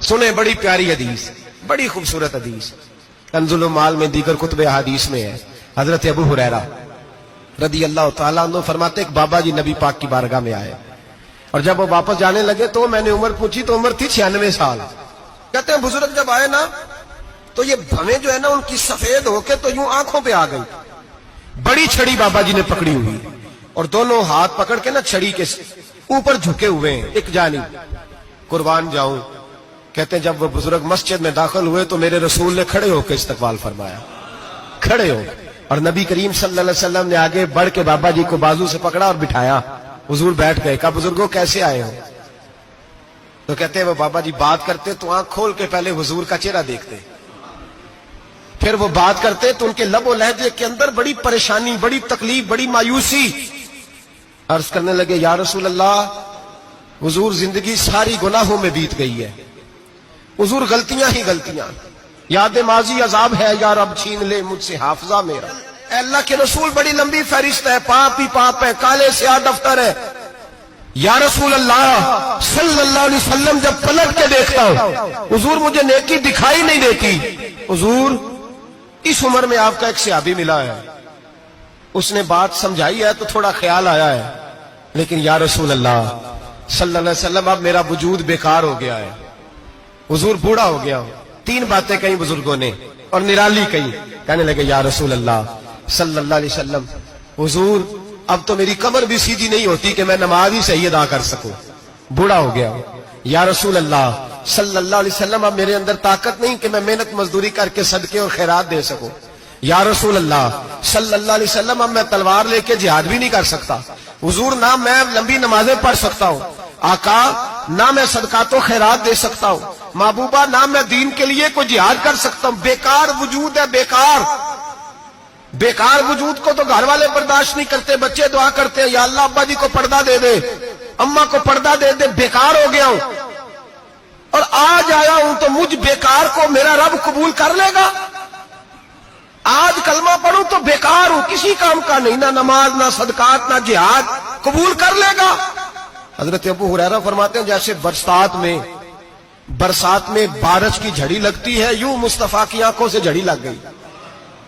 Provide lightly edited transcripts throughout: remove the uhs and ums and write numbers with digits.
سنیں بڑی پیاری حدیث، بڑی خوبصورت حدیث، کنزُ المال میں دیگر کتب احادیث میں ہے۔ حضرت ابو ہریرہ رضی اللہ تعالیٰ عنہ فرماتے ایک بابا جی نبی پاک کی بارگاہ میں آئے، اور جب وہ واپس جانے لگے تو میں نے عمر پوچھی تو عمر تھی 96 سال۔ کہتے ہیں بزرگ جب آئے نا تو یہ بھویں جو ہے نا ان کی سفید ہو کے تو یوں آنکھوں پہ آ گئی، بڑی چھڑی بابا جی نے پکڑی ہوئی اور دونوں ہاتھ پکڑ کے نا چھڑی کے اوپر جھکے ہوئے ہیں ایک جانب، قربان جاؤں۔ کہتے ہیں جب وہ بزرگ مسجد میں داخل ہوئے تو میرے رسول نے کھڑے ہو کے استقبال فرمایا، کھڑے ہو، اور نبی کریم صلی اللہ علیہ وسلم نے آگے بڑھ کے بابا جی کو بازو سے پکڑا اور بٹھایا۔ حضور بیٹھ گئے، کہا بزرگوں کیسے آئے ہو؟ تو کہتے ہیں وہ بابا جی بات کرتے تو آنکھ کھول کے پہلے حضور کا چہرہ دیکھتے، پھر وہ بات کرتے تو ان کے لب و لہجے کے اندر بڑی پریشانی، بڑی تکلیف، بڑی مایوسی۔ عرض کرنے لگے یا رسول اللہ، حضور زندگی ساری گناہوں میں بیت گئی ہے، حضور غلطیاں ہی غلطیاں، یاد ماضی عذاب ہے، یا رب چھین لے مجھ سے حافظہ میرا۔ اے اللہ کے رسول بڑی لمبی فہرست ہے، پاپ ہی پاپ ہے، کالے سیاہ دفتر ہے۔ یا رسول اللہ صلی اللہ علیہ وسلم جب پلٹ کے دیکھتا ہوں حضور مجھے نیکی دکھائی نہیں دیتی۔ حضور اس عمر میں آپ کا ایک صحابی ملا ہے، اس نے بات سمجھائی ہے تو تھوڑا خیال آیا ہے، لیکن یا رسول اللہ صلی اللہ علیہ وسلم اب میرا وجود بیکار ہو گیا ہے، حضور بوڑھا ہو گیا ہوں۔ 3 باتیں کہیں بزرگوں نے اور نرالی کہیں۔ کہنے لگے یا رسول اللہ صلی اللہ علیہ وسلم، حضور اب تو میری کمر بھی سیدھی نہیں ہوتی کہ میں نماز ہی صحیح ادا کر سکوں، بوڑھا ہو گیا ہوں۔ یا رسول اللہ صلی اللہ علیہ وسلم اب میرے اندر طاقت نہیں کہ میں محنت مزدوری کر کے صدقے اور خیرات دے سکوں۔ یا رسول اللہ صلی اللہ علیہ وسلم اب میں تلوار لے کے جہاد بھی نہیں کر سکتا، حضور نہ میں لمبی نمازیں پڑھ سکتا ہوں، آقا نہ میں صدقات و خیرات دے سکتا ہوں، محبوبہ نہ میں دین کے لیے کوئی جہاد کر سکتا ہوں، بیکار وجود ہے، بیکار۔ بیکار وجود کو تو گھر والے برداشت نہیں کرتے، بچے دعا کرتے ہیں یا اللہ ابا جی کو پردہ دے دے، اماں کو پردہ دے دے، بیکار ہو گیا ہوں، اور آج آیا ہوں تو مجھ بیکار کو میرا رب قبول کر لے گا؟ آج کلمہ پڑھوں تو بیکار ہوں، کسی کام کا نہیں، نہ نماز نہ صدقات نہ جہاد، قبول کر لے گا؟ حضرت ابو ہریرہ فرماتے ہیں جیسے برسات میں بارش کی جھڑی لگتی ہے، یوں مصطفیٰ کی آنکھوں سے جھڑی لگ گئی،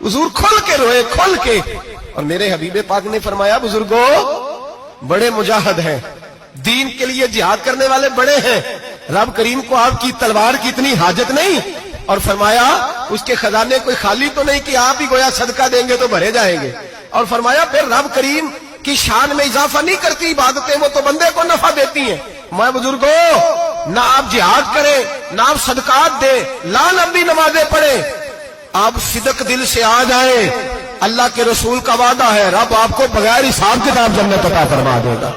حضور کھل کے روئے، کھل کے۔ اور میرے حبیب پاک نے فرمایا بزرگوں بڑے مجاہد ہیں، دین کے لیے جہاد کرنے والے بڑے ہیں، رب کریم کو آپ کی تلوار کی اتنی حاجت نہیں، اور فرمایا اس کے خزانے کوئی خالی تو نہیں کہ آپ ہی گویا صدقہ دیں گے تو بھرے جائیں گے، اور فرمایا پھر رب کریم کی شان میں اضافہ نہیں کرتی عبادتیں، وہ تو بندے کو نفع دیتی ہیں۔ میں بزرگوں نہ آپ جہاد کریں نہ آپ صدقات دیں، لا لمبی نمازیں پڑھیں، آپ صدق دل سے آ جائیں، اللہ کے رسول کا وعدہ ہے رب آپ کو بغیر حساب کتاب جنت عطا فرما دے گا۔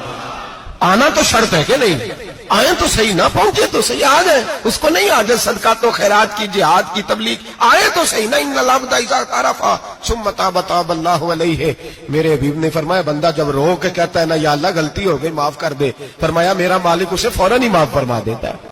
آنا تو شرط ہے کہ نہیں؟ آئیں تو صحیح، نہ پہنچے تو صحیح، آ جائیں، اس کو نہیں آ جائے صدقات و خیرات کی، جہاد کی تبلیغ، آئے تو صحیح نا۔ ان العبد اذا عرف ثم تاب اللہ علیہ، میرے حبیب نے فرمایا بندہ جب رو کے کہتا ہے نا یا اللہ غلطی ہو گئی معاف کر دے، فرمایا میرا مالک اسے فوراً ہی معاف فرما دیتا ہے۔